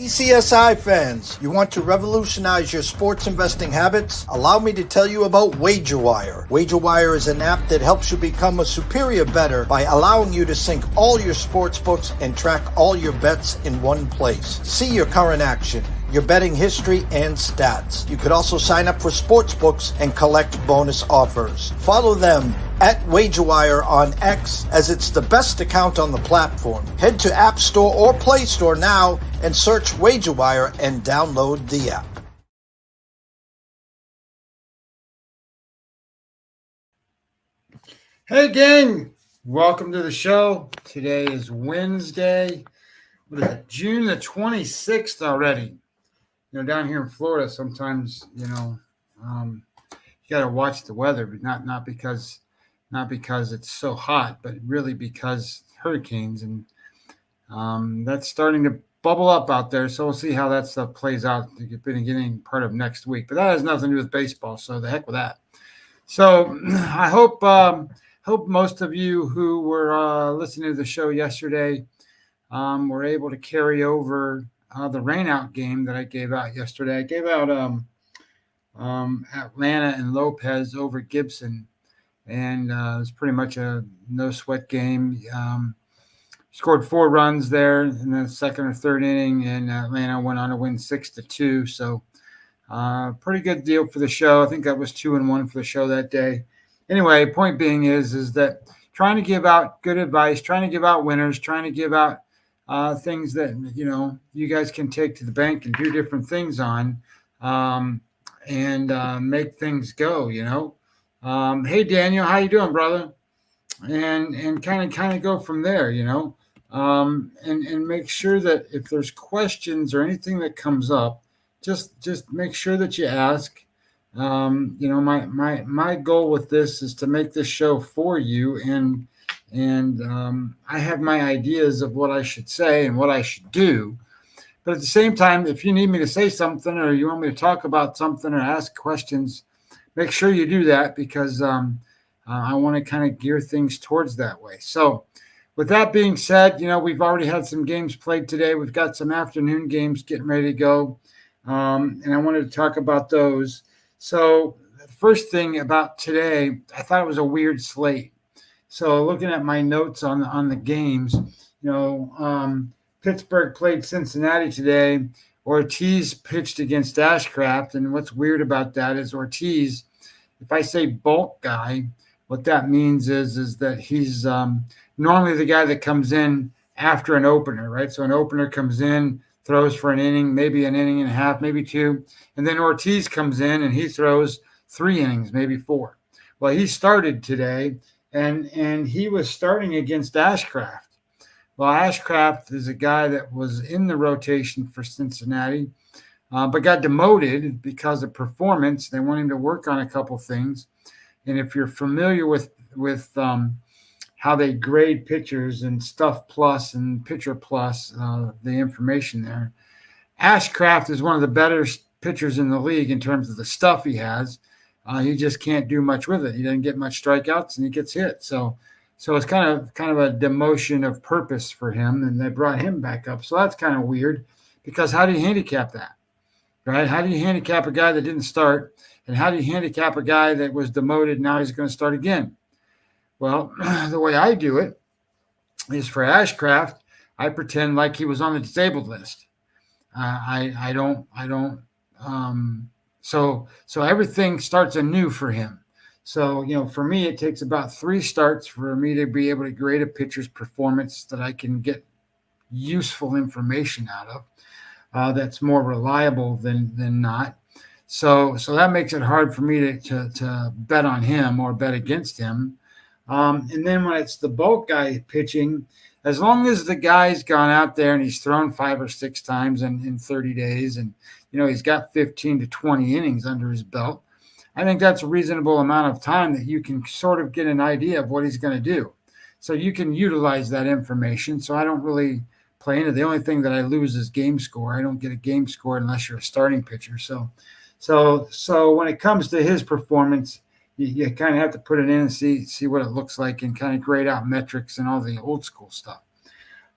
TPCSI fans, you want to revolutionize your sports investing habits? Allow me to tell you about WagerWire. WagerWire is an app that helps you become a superior bettor by allowing you to sync all your sports books and track all your bets in one place. See your current action, your betting history, and stats. You could also sign up for sports books and collect bonus offers. Follow them at WagerWire on X, as it's the best account on the platform. Head to App Store or Play Store now and search WagerWire and download the app. Hey gang, welcome to the show. Today is Wednesday. What is it? June the 26th already. Down here in Florida, sometimes, you got to watch the weather, but not because it's so hot, but really because hurricanes, and that's starting to bubble up out there. So we'll see how that stuff plays out at the beginning part of next week. But that has nothing to do with baseball, so the heck with that. So I hope most of you who were listening to the show yesterday were able to carry over the rainout game that I gave out yesterday. I gave out Atlanta and Lopez over Gibson. And it was pretty much a no-sweat game. Scored 4 runs there in the second or third inning, and Atlanta went on to win 6-2. So pretty good deal for the show. I think that was 2-1 for the show that day. Anyway, point being is that trying to give out good advice, trying to give out winners, trying to give out things that, you guys can take to the bank and do different things on and make things go, Hey Daniel, how you doing, brother? And kind of go from there, and make sure that if there's questions or anything that comes up, just make sure that you ask. My goal with this is to make this show for you, and I have my ideas of what I should say and what I should do. But at the same time, if you need me to say something or you want me to talk about something or ask questions, make sure you do that, because I want to kind of gear things towards that way. So with that being said, we've already had some games played today. We've got some afternoon games getting ready to go. And I wanted to talk about those. So the first thing about today, I thought it was a weird slate. So looking at my notes on the games, Pittsburgh played Cincinnati today. Ortiz pitched against Ashcraft, and what's weird about that is Ortiz, if I say bulk guy, what that means is that he's normally the guy that comes in after an opener, right? So an opener comes in, throws for an inning, maybe an inning and a half, maybe 2, and then Ortiz comes in and he throws 3 innings, maybe 4. Well, he started today, and he was starting against Ashcraft. Well, Ashcraft is a guy that was in the rotation for Cincinnati, but got demoted because of performance. They want him to work on a couple things. And if you're familiar with how they grade pitchers and Stuff Plus and Pitcher Plus, the information there, Ashcraft is one of the better pitchers in the league in terms of the stuff he has. He just can't do much with it. He doesn't get much strikeouts, and he gets hit. So it's kind of a demotion of purpose for him, and they brought him back up. So that's kind of weird, because how do you handicap that, right? How do you handicap a guy that didn't start, and how do you handicap a guy that was demoted, now he's going to start again? Well, the way I do it is for Ashcraft, I pretend like he was on the disabled list. I don't. So everything starts anew for him. So, for me, it takes about 3 starts for me to be able to grade a pitcher's performance that I can get useful information out of, that's more reliable than not. So that makes it hard for me to bet on him or bet against him. And then when it's the bulk guy pitching, as long as the guy's gone out there and he's thrown 5 or 6 times in 30 days and, he's got 15 to 20 innings under his belt, I think that's a reasonable amount of time that you can sort of get an idea of what he's going to do. So you can utilize that information. So I don't really play into it. The only thing that I lose is game score. I don't get a game score unless you're a starting pitcher. So when it comes to his performance, you kind of have to put it in and see what it looks like and kind of grade out metrics and all the old school stuff.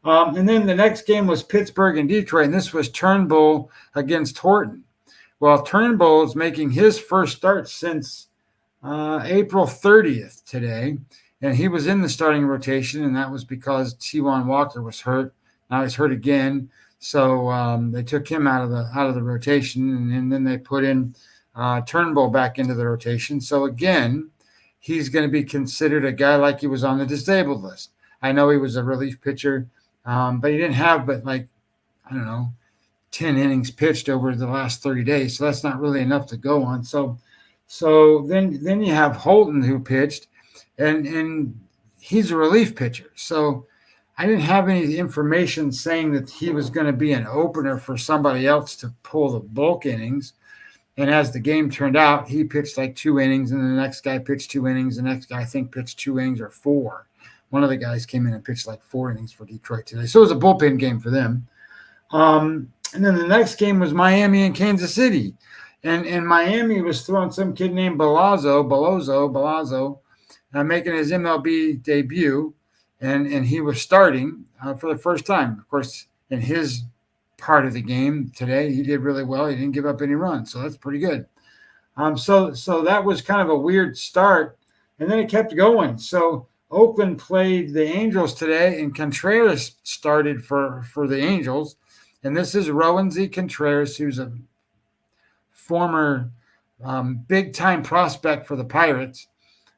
And then the next game was Pittsburgh and Detroit, and this was Turnbull against Horton. Well, Turnbull is making his first start since April 30th today, and he was in the starting rotation, and that was because T1 Walker was hurt. Now he's hurt again, so they took him out of the rotation, and then they put in Turnbull back into the rotation. So again, he's going to be considered a guy like he was on the disabled list. I know he was a relief pitcher, but he didn't have 10 innings pitched over the last 30 days. So that's not really enough to go on. So then you have Holton who pitched, and he's a relief pitcher. So I didn't have any information saying that he was going to be an opener for somebody else to pull the bulk innings. And as the game turned out, he pitched like 2 innings, and the next guy pitched 2 innings. The next guy, I think, pitched 2 innings or 4. One of the guys came in and pitched like 4 innings for Detroit today. So it was a bullpen game for them. And then the next game was Miami and Kansas City. And Miami was throwing some kid named Balazzo, making his MLB debut. And he was starting for the first time. Of course, in his part of the game today, he did really well. He didn't give up any runs, so that's pretty good. So that was kind of a weird start, and then it kept going. So Oakland played the Angels today, and Contreras started for the Angels. And this is Rowan Z. Contreras, who's a former big-time prospect for the Pirates.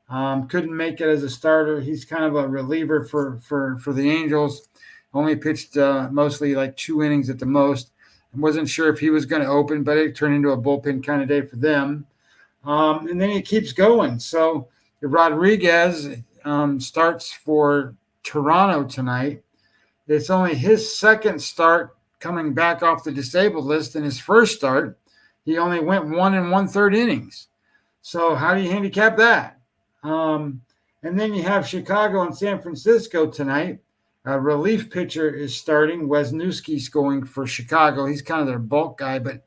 Couldn't make it as a starter. He's kind of a reliever for the Angels. Only pitched mostly like 2 innings at the most. I wasn't sure if he was going to open, but it turned into a bullpen kind of day for them. And then he keeps going. So Rodriguez starts for Toronto tonight. It's only his second start coming back off the disabled list. In his first start, he only went 1 1/3 innings. So how do you handicap that? And then you have Chicago and San Francisco tonight. A relief pitcher is starting. Wisniewski's going for Chicago. He's kind of their bulk guy, but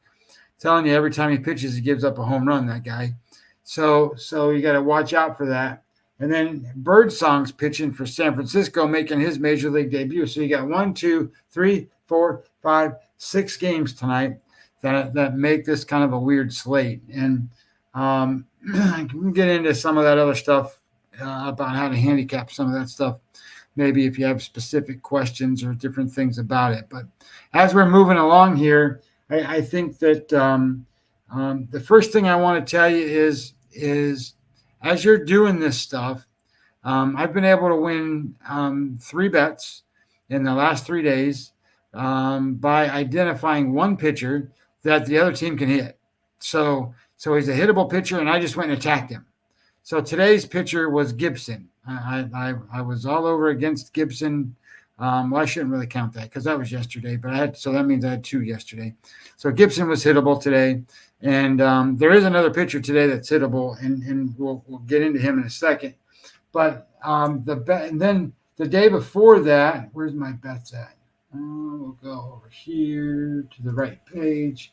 telling you, every time he pitches, he gives up a home run, that guy. So you got to watch out for that. And then Birdsong's pitching for San Francisco, making his major league debut. So you got 1, 2, 3, 4, 5, 6 games tonight that make this kind of a weird slate. And I can get into some of that other stuff about how to handicap some of that stuff, maybe if you have specific questions or different things about it. But as we're moving along here, I think that the first thing I want to tell you is as you're doing this stuff, I've been able to win 3 bets in the last 3 days by identifying one pitcher that the other team can hit. So he's a hittable pitcher, and I just went and attacked him. So today's pitcher was Gibson. I was all over against Gibson. Well, I shouldn't really count that because that was yesterday, but so that means I had 2 yesterday. So Gibson was hittable today, and there is another pitcher today that's hittable, and we'll get into him in a second. But and then the day before that, where's my bets at? We'll go over here to the right page,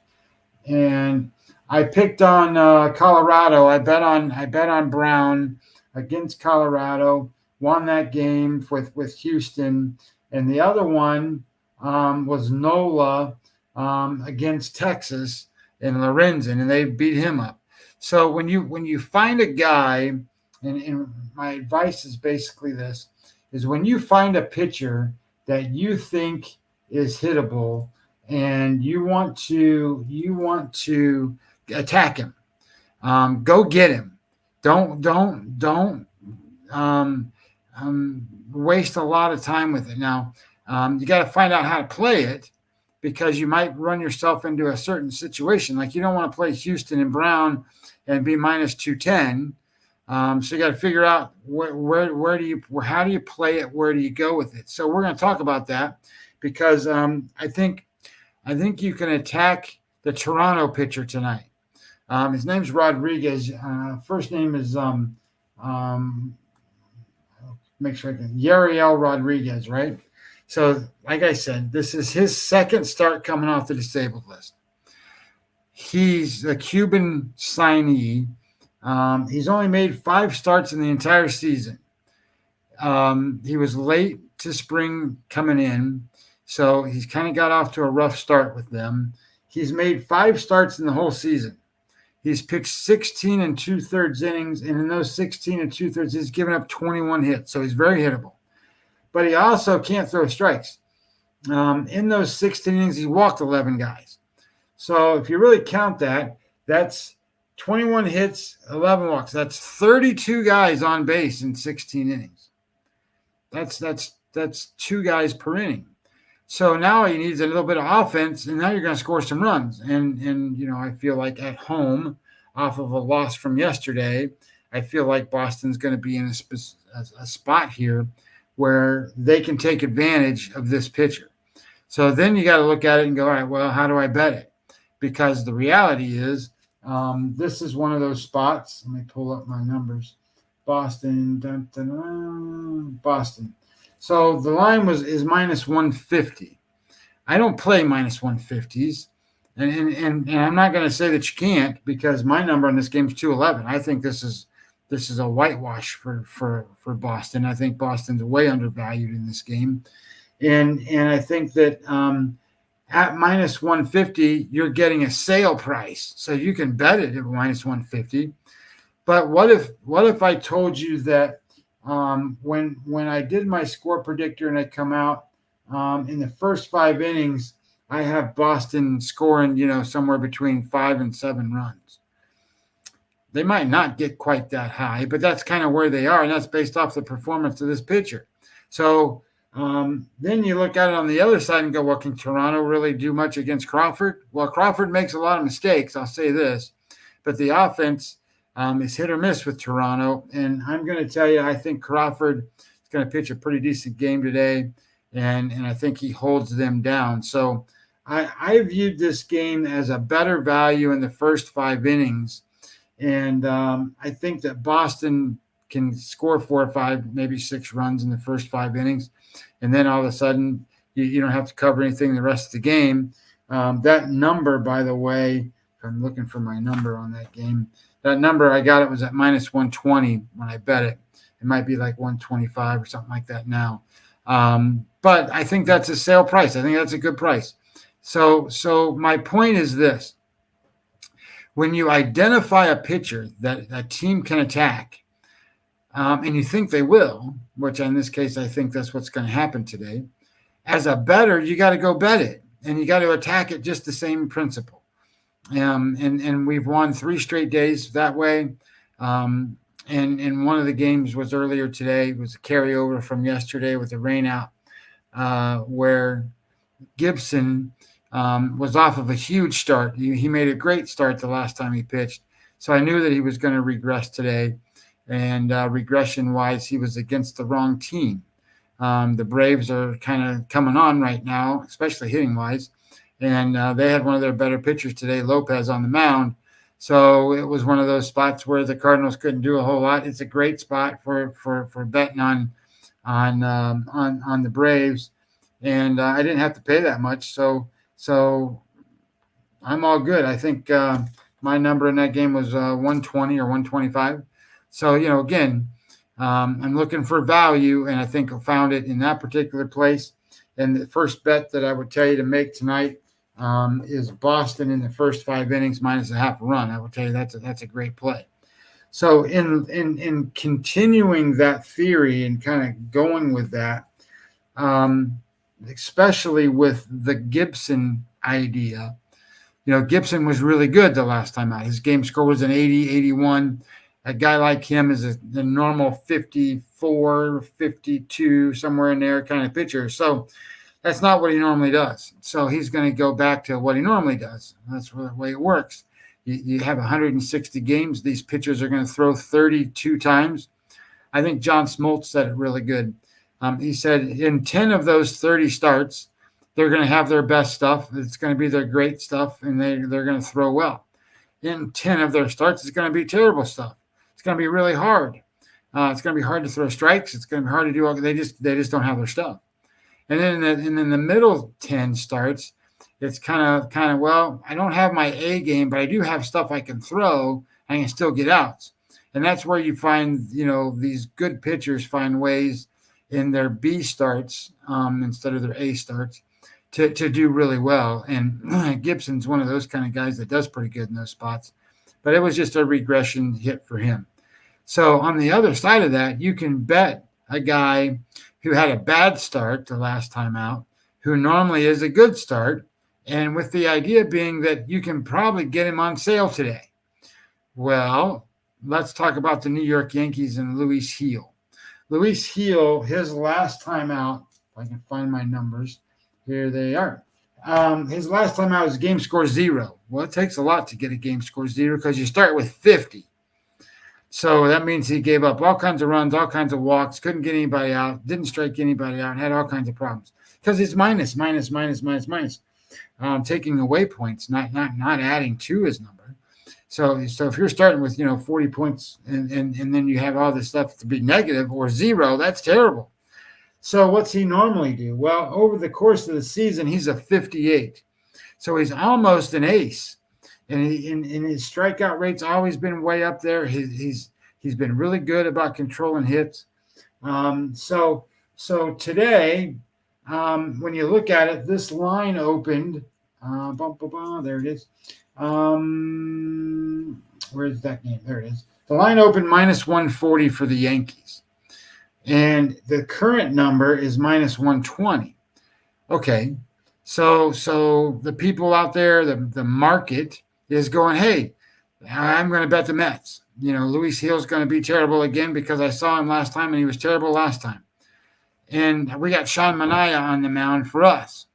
and I picked on Colorado. I bet on Brown against Colorado, won that game with Houston, and the other one was Nola against Texas and Lorenzen, and they beat him up. So when you find a guy, and my advice is basically this, is when you find a pitcher that you think is hittable and you want to attack him, go get him. Don't waste a lot of time with it. Now, you got to find out how to play it, because you might run yourself into a certain situation. Like, you don't want to play Houston and Brown and be minus 210. So you got to figure out how do you play it? Where do you go with it? So we're going to talk about that, because I think you can attack the Toronto pitcher tonight. His name's Rodriguez. First name is make sure I can Yariel Rodriguez, right? So, like I said, this is his second start coming off the disabled list. He's a Cuban signee. He's only made 5 starts in the entire season. He was late his spring coming in. So he's kind of got off to a rough start with them. He's made 5 starts in the whole season. He's pitched 16 and 2/3 innings, and in those 16 and 2/3, he's given up 21 hits. So he's very hittable. But he also can't throw strikes. In those 16 innings, he walked 11 guys. So if you really count that, that's 21 hits, 11 walks. That's 32 guys on base in 16 innings. That's 2 guys per inning. So now he needs a little bit of offense, and now you're going to score some runs. And I feel like at home, off of a loss from yesterday, I feel like Boston's going to be in a spot here where they can take advantage of this pitcher. So then you got to look at it and go, all right, well, how do I bet it? Because the reality is this is one of those spots. Let me pull up my numbers. Boston. So the line is minus 150. I don't play minus 150s. And I'm not going to say that you can't, because my number on this game is 211. I think this is a whitewash for Boston. I think Boston's way undervalued in this game. And I think that at minus 150, you're getting a sale price. So you can bet it at minus 150. But what if I told you that when I did my score predictor and I come out in the first 5 innings, I have Boston scoring, somewhere between 5 and 7 runs. They might not get quite that high, but that's kind of where they are, and that's based off the performance of this pitcher. So then you look at it on the other side and go, well, can Toronto really do much against Crawford? Well, Crawford makes a lot of mistakes, I'll say this, but the offense is hit or miss with Toronto, and I'm going to tell you, I think Crawford is going to pitch a pretty decent game today, and I think he holds them down. So I viewed this game as a better value in the first 5 innings, and I think that Boston can score 4 or 5, maybe 6 runs in the first 5 innings, and then all of a sudden you don't have to cover anything the rest of the game. That number, by the way, I'm looking for my number on that game. That number, I got it, was at minus 120 when I bet it. It might be like 125 or something like that now. But I think that's a sale price. I think that's a good price. So my point is this. When you identify a pitcher that a team can attack, and you think they will, which in this case, I think that's what's going to happen today, as a bettor, you got to go bet it, and you got to attack it just the same principle. And we've won 3 straight days that way. And one of the games was earlier today, was a carryover from yesterday with the rain out, where Gibson was off of a huge start. He made a great start the last time he pitched. So I knew that he was going to regress today. And regression-wise, he was against the wrong team. The Braves are kind of coming on right now, especially hitting-wise. And they had one of their better pitchers today, Lopez, on the mound. So it was one of those spots where the Cardinals couldn't do a whole lot. It's a great spot for betting on the Braves, and I didn't have to pay that much. So I'm all good. I think my number in that game was 120 or 125. So again, I'm looking for value, and I think I found it in that particular place. And the first bet that I would tell you to make tonight is Boston in the first 5 innings minus a half a run. I will tell you that's a great play. So in continuing that theory and kind of going with that, especially with the Gibson idea, Gibson was really good the last time out. His game score was an 80, 81. A guy like him is the normal 54, 52, somewhere in there kind of pitcher. So that's not what he normally does. So he's going to go back to what he normally does. That's the way it works. You have 160 games. These pitchers are going to throw 32 times. I think John Smoltz said it really good. He said in 10 of those 30 starts, they're going to have their best stuff. It's going to be their great stuff, and they're going to throw well. In 10 of their starts, it's going to be terrible stuff. It's going to be really hard. It's going to be hard to throw strikes. It's going to be hard to do all. They just don't have their stuff. And then in the middle 10 starts, it's kind of well, I don't have my A game, but I do have stuff I can throw. I can still get outs. And that's where you find, these good pitchers find ways in their B starts instead of their A starts to do really well. And Gibson's one of those kind of guys that does pretty good in those spots. But it was just a regression hit for him. So on the other side of that, you can bet a guy who had a bad start the last time out, who normally is a good start, and with the idea being that you can probably get him on sale today. Well, let's talk about the New York Yankees and Luis Gil. Luis Gil, his last time out, if I can find my numbers, here they are. His last time out was game score 0. Well, it takes a lot to get a game score 0 because you start with 50. So that means he gave up all kinds of runs, all kinds of walks, couldn't get anybody out, didn't strike anybody out, had all kinds of problems because it's minus, taking away points, not adding to his number. So if you're starting with 40 points and then you have all this stuff to be negative or 0, that's terrible. So what's he normally do? Well, over the course of the season, he's a 58. So he's almost an ace. And his strikeout rate's always been way up there. He's been really good about controlling hits. So today, when you look at it, this line opened. There it is. Where's that game? There it is. The line opened minus 140 for the Yankees. And the current number is minus 120. Okay. So the people out there, the market is going, hey, I'm going to bet the Mets. Luis Gil's going to be terrible again because I saw him last time and he was terrible last time. And we got Sean Manaea on the mound for us.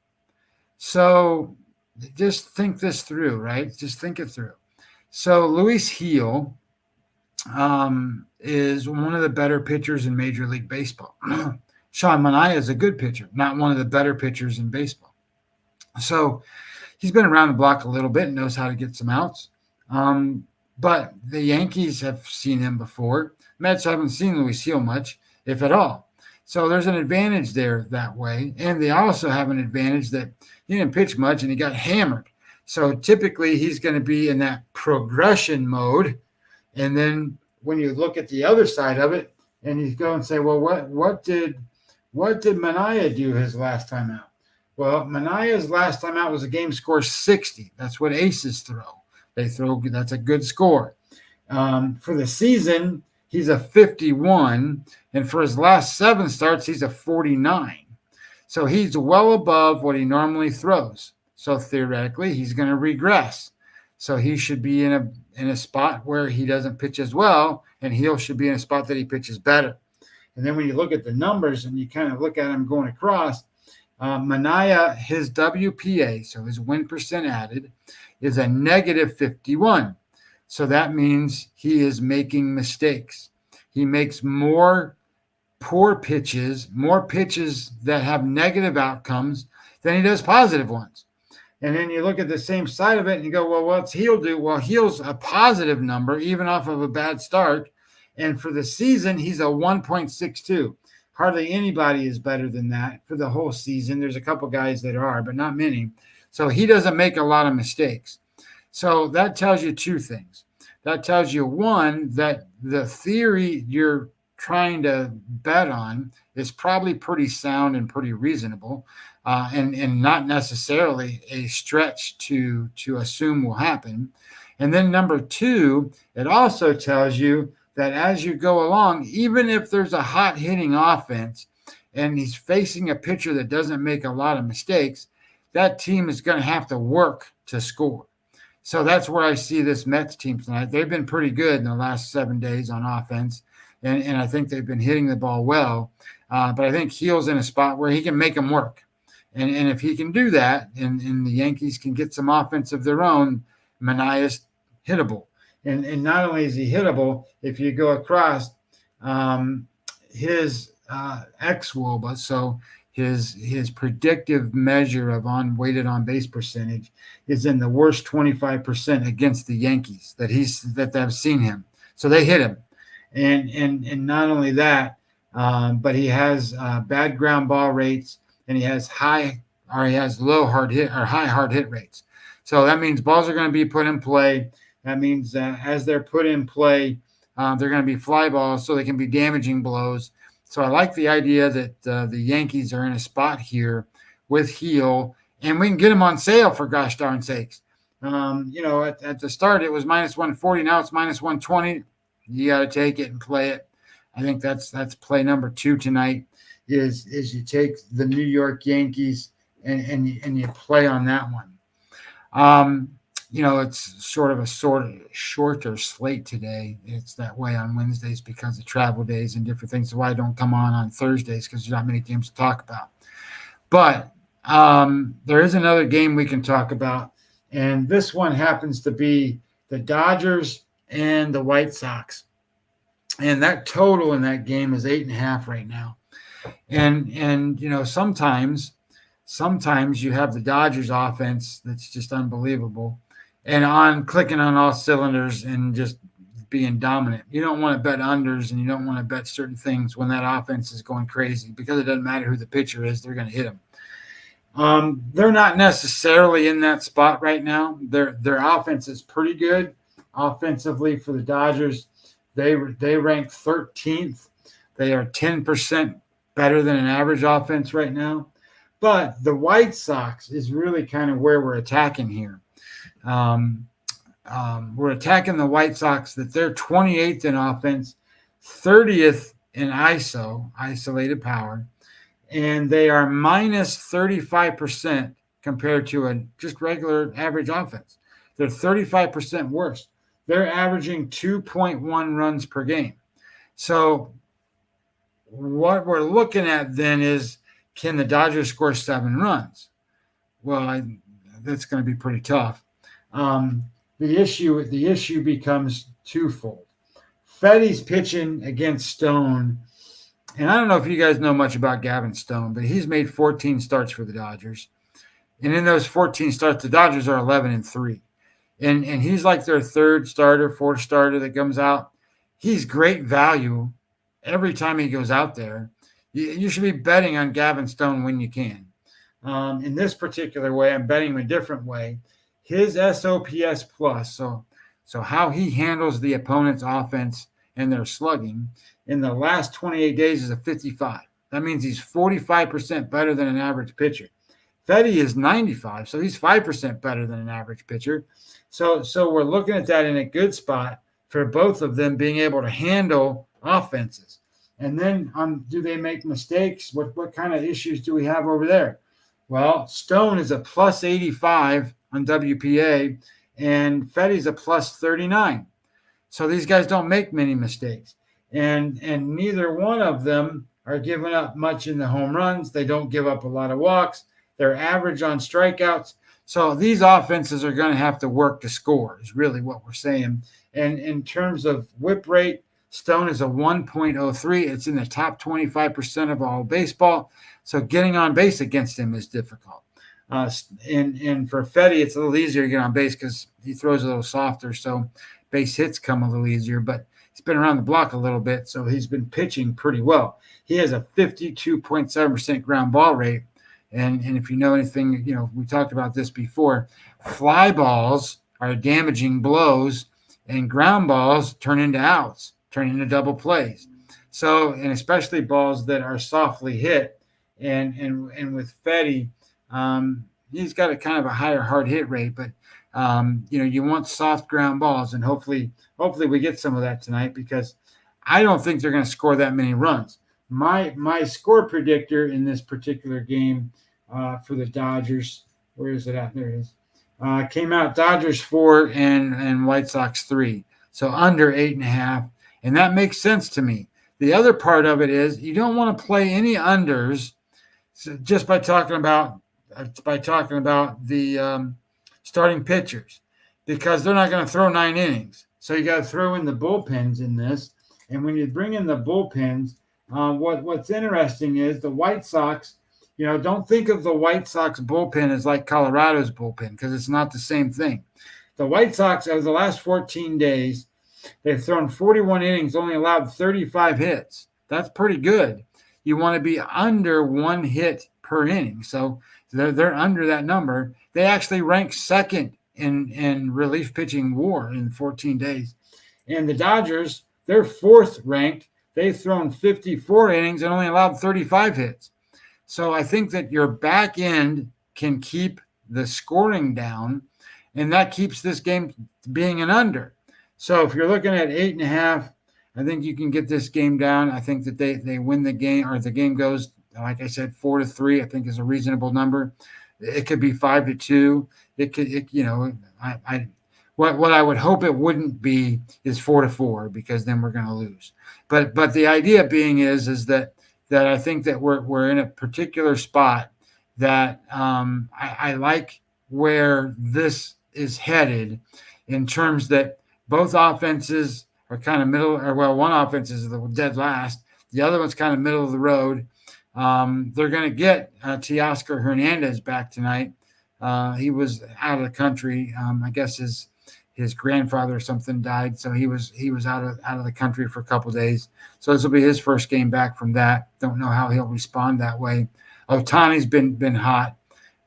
So just think this through, right? Just think it through. So Luis Gil is one of the better pitchers in Major League Baseball. Sean Manaea is a good pitcher, not one of the better pitchers in baseball. So he's been around the block a little bit and knows how to get some outs. But the Yankees have seen him before. Mets haven't seen Luis Gil much, if at all. So there's an advantage there that way. And they also have an advantage that he didn't pitch much and he got hammered. So typically he's going to be in that progression mode. And then when you look at the other side of it and you go and say, well, what did Manaea do his last time out? Well, Manaea's last time out was a game score 60. That's what aces throw. That's a good score. For the season, he's a 51. And for his last 7 starts, he's a 49. So he's well above what he normally throws. So theoretically, he's going to regress. So he should be in a spot where he doesn't pitch as well, and Gil should be in a spot that he pitches better. And then when you look at the numbers and you kind of look at him going across, Manaea, his WPA, so his win percent added, is a negative 51. So that means he is making mistakes. He makes more poor pitches, more pitches that have negative outcomes than he does positive ones. And then you look at the same side of it and you go, well, what's Gil do? Well, Gil's a positive number, even off of a bad start. And for the season, he's a 1.62. Hardly anybody is better than that for the whole season. There's a couple guys that are, but not many. So he doesn't make a lot of mistakes. So that tells you 2 things. That tells you, one, that the theory you're trying to bet on is probably pretty sound and pretty reasonable, and not necessarily a stretch to assume will happen. And then number 2, it also tells you that as you go along, even if there's a hot hitting offense and he's facing a pitcher that doesn't make a lot of mistakes, that team is going to have to work to score. So that's where I see this Mets team tonight. They've been pretty good in the last 7 days on offense, and I think they've been hitting the ball well. But I think Gil's in a spot where he can make them work. And if he can do that, and the Yankees can get some offense of their own, Manaea's hittable. And not only is he hittable, if you go across his xWOBA, so his predictive measure of weighted on base percentage is in the worst 25% against the Yankees that I've seen him. So they hit him, and not only that, but he has bad ground ball rates, and he has low hard hit or high hard hit rates. So that means balls are going to be put in play. That means as they're put in play, they're going to be fly balls, so they can be damaging blows. So I like the idea that the Yankees are in a spot here with Heel, and we can get them on sale for gosh darn sakes. At the start it was minus 140. Now it's minus 120. You got to take it and play it. I think that's play number 2 tonight. Is you take the New York Yankees and you play on that one. It's sort of a shorter slate today. It's that way on Wednesdays because of travel days and different things. So why I don't come on Thursdays, because there's not many games to talk about. But there is another game we can talk about, and this one happens to be the Dodgers and the White Sox. And that total in that game is 8.5 right now. And sometimes you have the Dodgers offense that's just unbelievable and clicking on all cylinders and just being dominant. You don't want to bet unders and you don't want to bet certain things when that offense is going crazy, because it doesn't matter who the pitcher is, they're going to hit them. They're not necessarily in that spot right now. Their offense is pretty good offensively for the Dodgers. They rank 13th. They are 10% better than an average offense right now. But the White Sox is really kind of where we're attacking here. We're attacking the White Sox that they're 28th in offense, 30th in isolated power, and they are minus 35% compared to a just regular average offense. They're 35% worse. They're averaging 2.1 runs per game. So what we're looking at then is, can the Dodgers score 7 runs? Well, that's going to be pretty tough. The issue becomes twofold. Fetty's pitching against Stone, and I don't know if you guys know much about Gavin Stone, but he's made 14 starts for the Dodgers, and in those 14 starts, the Dodgers are 11-3, and he's like their third starter, fourth starter that comes out. He's great value every time he goes out there. You should be betting on Gavin Stone when you can. In this particular way, I'm betting him a different way. His SOPS plus, so how he handles the opponent's offense and their slugging in the last 28 days is a 55. That means he's 45% better than an average pitcher. Fetty is 95, so he's 5% better than an average pitcher. So we're looking at that in a good spot for both of them being able to handle offenses. And then do they make mistakes? What kind of issues do we have over there? Well, Stone is a plus 85 on WPA, and Fetty's a plus 39. So these guys don't make many mistakes. And neither one of them are giving up much in the home runs. They don't give up a lot of walks. They're average on strikeouts. So these offenses are going to have to work to score is really what we're saying. And in terms of whip rate, Stone is a 1.03. It's in the top 25% of all baseball. So getting on base against him is difficult. And for Fetty, it's a little easier to get on base because he throws a little softer. So base hits come a little easier. But he's been around the block a little bit, so he's been pitching pretty well. He has a 52.7% ground ball rate. And if you know anything, we talked about this before. Fly balls are damaging blows, and ground balls turn into outs, turn into double plays. So, and especially balls that are softly hit. And with Fetty, he's got a kind of a higher hard hit rate, but you want soft ground balls, and hopefully we get some of that tonight, because I don't think they're going to score that many runs. My score predictor in this particular game for the Dodgers, where is it at? There it is. Came out Dodgers 4 and White Sox 3, so under 8.5, and that makes sense to me. The other part of it is you don't want to play any unders just by talking about the starting pitchers, because they're not going to throw 9 innings. So you got to throw in the bullpens in this. And when you bring in the bullpens, what's interesting is the White Sox, don't think of the White Sox bullpen as like Colorado's bullpen, because it's not the same thing. The White Sox, over the last 14 days, they've thrown 41 innings, only allowed 35 hits. That's pretty good. You want to be under 1 hit per inning. So they're under that number. They actually rank second in relief pitching WAR in 14 days. And the Dodgers, they're 4th ranked. they've thrown 54 innings and only allowed 35 hits. So I think that your back end can keep the scoring down, and that keeps this game being an under. So if you're looking at 8.5, I think you can get this game down. I think that they win the game, or the game goes, like I said, 4-3. I think is a reasonable number. It could be 5-2. What I would hope it wouldn't be is 4-4, because then we're going to lose. But the idea being is that I think that we're in a particular spot that I like where this is headed, in terms that both offenses are kind of middle, or well, one offense is the dead last. The other one's kind of middle of the road. They're going to get Teoscar Hernandez back tonight. He was out of the country. I guess his grandfather or something died, so he was out of the country for a couple of days. So this will be his first game back from that. Don't know how he'll respond that way. Ohtani's been hot,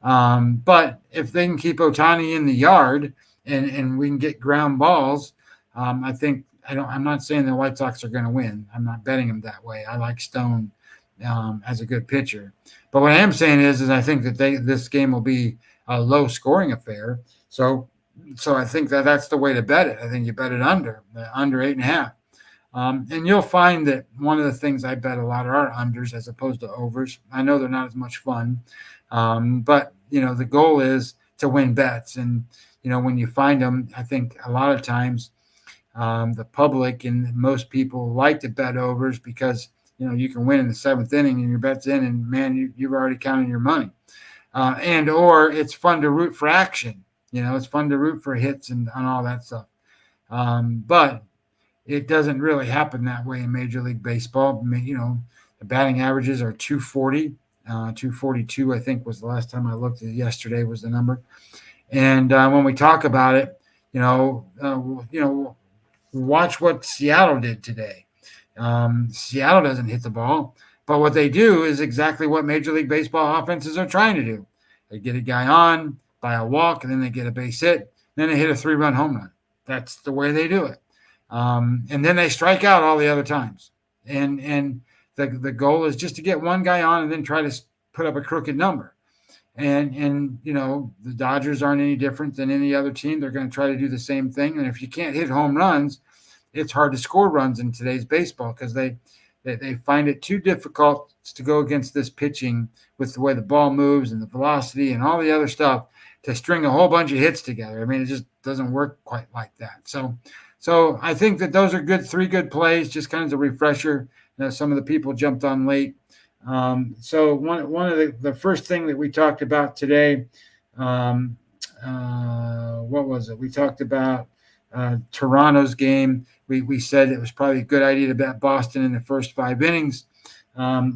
but if they can keep Ohtani in the yard and we can get ground balls, I think I'm not saying the White Sox are going to win. I'm not betting them that way. I like Stone as a good pitcher, but what I am saying is I think that this game will be a low scoring affair. So I think that's the way to bet it. I think you bet it under 8.5. And you'll find that one of the things I bet a lot are unders as opposed to overs. I know they're not as much fun, but the goal is to win bets. And when you find them, I think a lot of times the public and most people like to bet overs, because you can win in the 7th inning and your bet's in, and man, you've already counted your money. Or it's fun to root for action. It's fun to root for hits and all that stuff. But it doesn't really happen that way in Major League Baseball. The batting averages are 240, 242, I think was the last time I looked at it. Yesterday was the number. And when we talk about it, watch what Seattle did today. Seattle doesn't hit the ball, but what they do is exactly what Major League Baseball offenses are trying to do. They get a guy on by a walk, and then they get a base hit, then they hit a 3-run home run. That's the way they do it. And then they strike out all the other times. And the goal is just to get one guy on and then try to put up a crooked number. And the Dodgers aren't any different than any other team. They're going to try to do the same thing. And if you can't hit home runs, it's hard to score runs in today's baseball, because they find it too difficult to go against this pitching with the way the ball moves and the velocity and all the other stuff, to string a whole bunch of hits together. I mean, it just doesn't work quite like that. So I think that those are three good plays, just kind of a refresher. Some of the people jumped on late. So one of the first thing that we talked about today, what was it? We talked about Toronto's game. We said it was probably a good idea to bet Boston in the first 5 innings.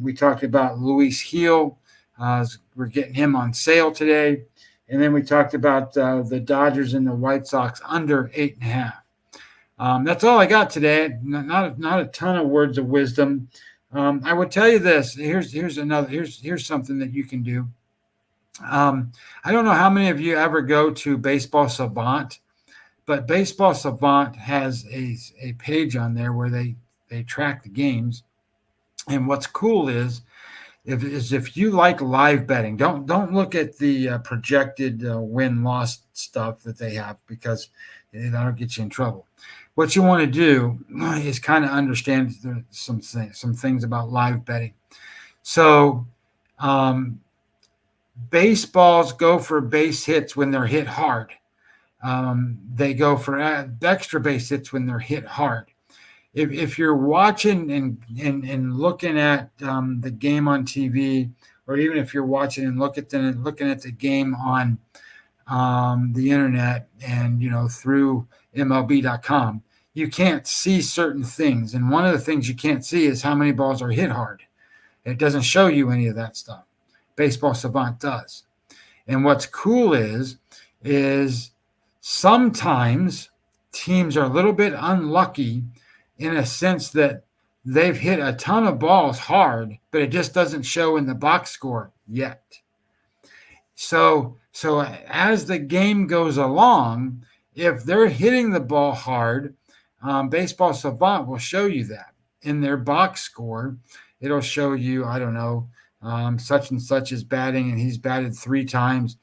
We talked about Luis Gil. We're getting him on sale today. And then we talked about the Dodgers and the White Sox under 8.5. That's all I got today. Not a ton of words of wisdom. I would tell you this. Here's something that you can do. I don't know how many of you ever go to Baseball Savant, but Baseball Savant has a page on there where they track the games. And what's cool is if you like live betting, don't look at the projected win-loss stuff that they have, because that'll get you in trouble. What you want to do is kind of understand some things about live betting. So baseballs go for base hits when they're hit hard. They go for extra base hits when they're hit hard. If you're watching and looking at the game on TV, or even if you're watching and looking at the game on the internet and through MLB.com, you can't see certain things. And one of the things you can't see is how many balls are hit hard. It doesn't show you any of that stuff. Baseball Savant does. And what's cool is sometimes teams are a little bit unlucky, in a sense that they've hit a ton of balls hard, but it just doesn't show in the box score yet. So as the game goes along, if they're hitting the ball hard, Baseball Savant will show you that. in their box score, it'll show you, I don't know, such and such is batting, and he's batted 3 times,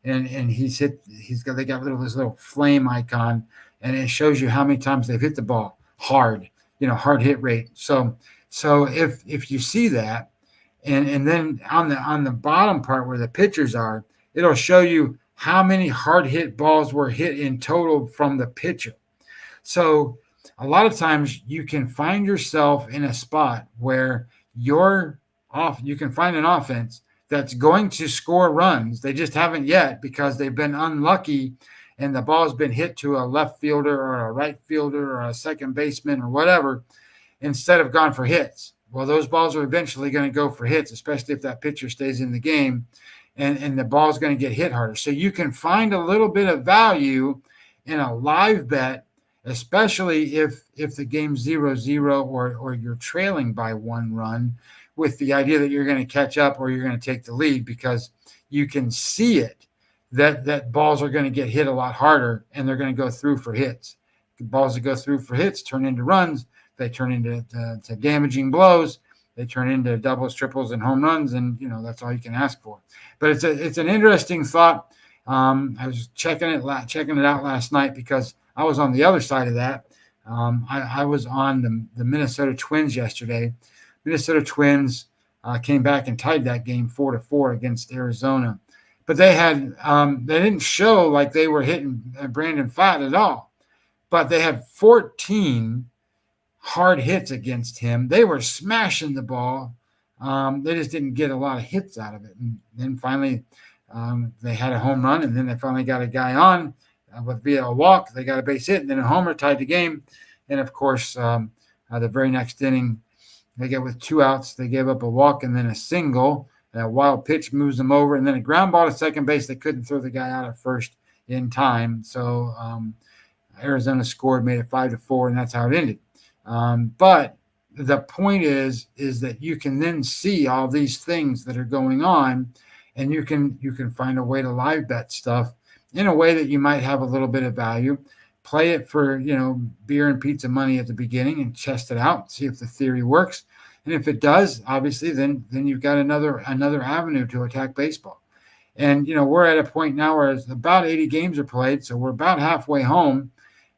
and they got this little flame icon, and it shows you how many times they've hit the ball hard, hard hit rate. So if you see that, and then on the bottom part where the pitchers are, it'll show you how many hard hit balls were hit in total from the pitcher. So a lot of times you can find yourself in a spot where you can find an offense that's going to score runs. They just haven't yet because they've been unlucky and the ball's been hit to a left fielder or a right fielder or a second baseman or whatever, instead of gone for hits. Well, those balls are eventually going to go for hits, especially if that pitcher stays in the game, and the ball's going to get hit harder. So you can find a little bit of value in a live bet, especially if the game's 0-0 or you're trailing by 1 run, with the idea that you're going to catch up or you're going to take the lead, because you can see it that balls are going to get hit a lot harder and they're going to go through for hits. The balls that go through for hits turn into runs. They turn into to damaging blows. They turn into doubles, triples, and home runs, and that's all you can ask for. But it's an interesting thought. I was checking it out last night because I was on the other side of that. I was on the Minnesota Twins yesterday. Minnesota Twins came back and tied that game 4-4 against Arizona, but they didn't show like they were hitting Brandon Pfaadt at all, but they had 14 hard hits against him. They were smashing the ball. They just didn't get a lot of hits out of it. And then finally, they had a home run, and then they finally got a guy on via a walk. They got a base hit, and then a homer tied the game. And of course, the very next inning, they get with 2 outs. They gave up a walk and then a single. A wild pitch moves them over, and then a ground ball to second base. They couldn't throw the guy out at first in time. So Arizona scored, made it 5-4, and that's how it ended. But the point is that you can then see all these things that are going on, and you can find a way to live bet stuff in a way that you might have a little bit of value. Play it for, beer and pizza money at the beginning and test it out, see if the theory works. And if it does, obviously, then you've got another avenue to attack baseball. And, we're at a point now where about 80 games are played, so we're about halfway home.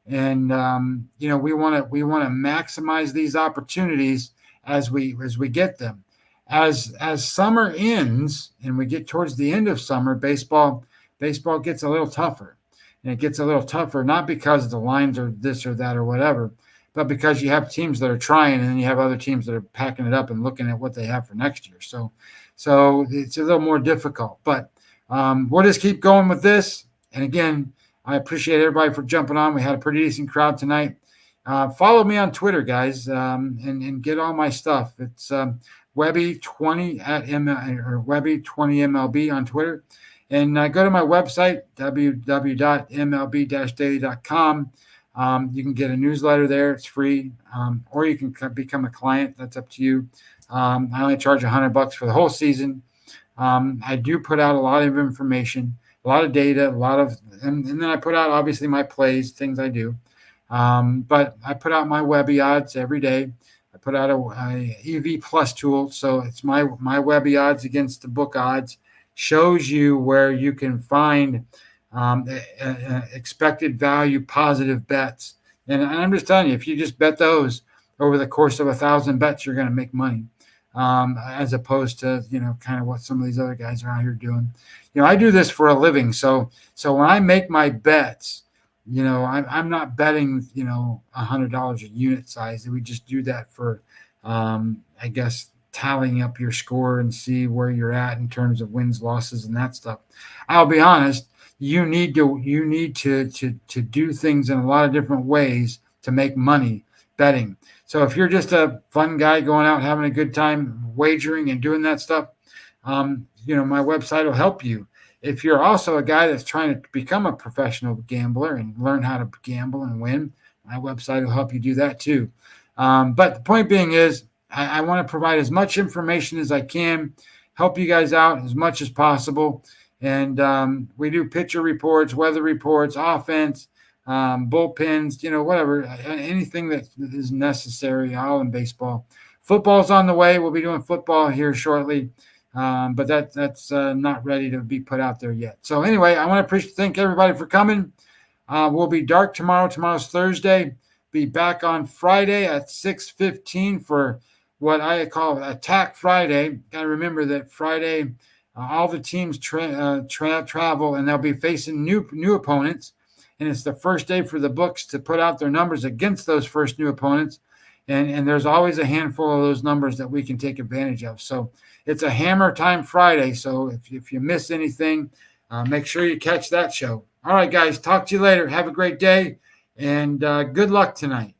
And, we want to maximize these opportunities as we get them. As summer ends and we get towards the end of summer, baseball gets a little tougher. And it gets a little tougher, not because the lines are this or that or whatever, but because you have teams that are trying, and then you have other teams that are packing it up and looking at what they have for next year. So it's a little more difficult. But we'll just keep going with this. And again, I appreciate everybody for jumping on. We had a pretty decent crowd tonight. Follow me on Twitter, guys, and get all my stuff. It's Webby20 or Webby20MLB on Twitter. And go to my website, www.mlb-daily.com. You can get a newsletter there. It's free. Or you can become a client. That's up to you. I only charge $100 for the whole season. I do put out a lot of information, a lot of data, and then I put out obviously my plays, things I do. But I put out my Webby odds every day. I put out a EV Plus tool. So it's my Webby odds against the book odds. Shows you where you can find expected value positive bets. And I'm just telling you, if you just bet those over the course of 1,000 bets, you're going to make money, as opposed to, kind of what some of these other guys are out here doing. I do this for a living. So when I make my bets, I'm not betting, $100 a unit size. We just do that for, I guess, tallying up your score and see where you're at in terms of wins, losses, and that stuff. I'll be honest, you need to do things in a lot of different ways to make money betting. So if you're just a fun guy going out having a good time wagering and doing that stuff, my website will help you. If you're also a guy that's trying to become a professional gambler and learn how to gamble and win, my website will help you do that too. But the point being is, I want to provide as much information as I can, help you guys out as much as possible. And we do pitcher reports, weather reports, offense, bullpens, whatever, anything that is necessary, all in baseball. Football's on the way. We'll be doing football here shortly, but that's not ready to be put out there yet. So anyway, I want to thank everybody for coming. We'll be dark tomorrow. Tomorrow's Thursday. Be back on Friday at 6:15 for what I call Attack Friday. Got to remember that Friday, all the teams travel, and they'll be facing new opponents. And it's the first day for the books to put out their numbers against those first new opponents. And there's always a handful of those numbers that we can take advantage of. So it's a hammer time Friday. So if you miss anything, make sure you catch that show. All right, guys, talk to you later. Have a great day, and good luck tonight.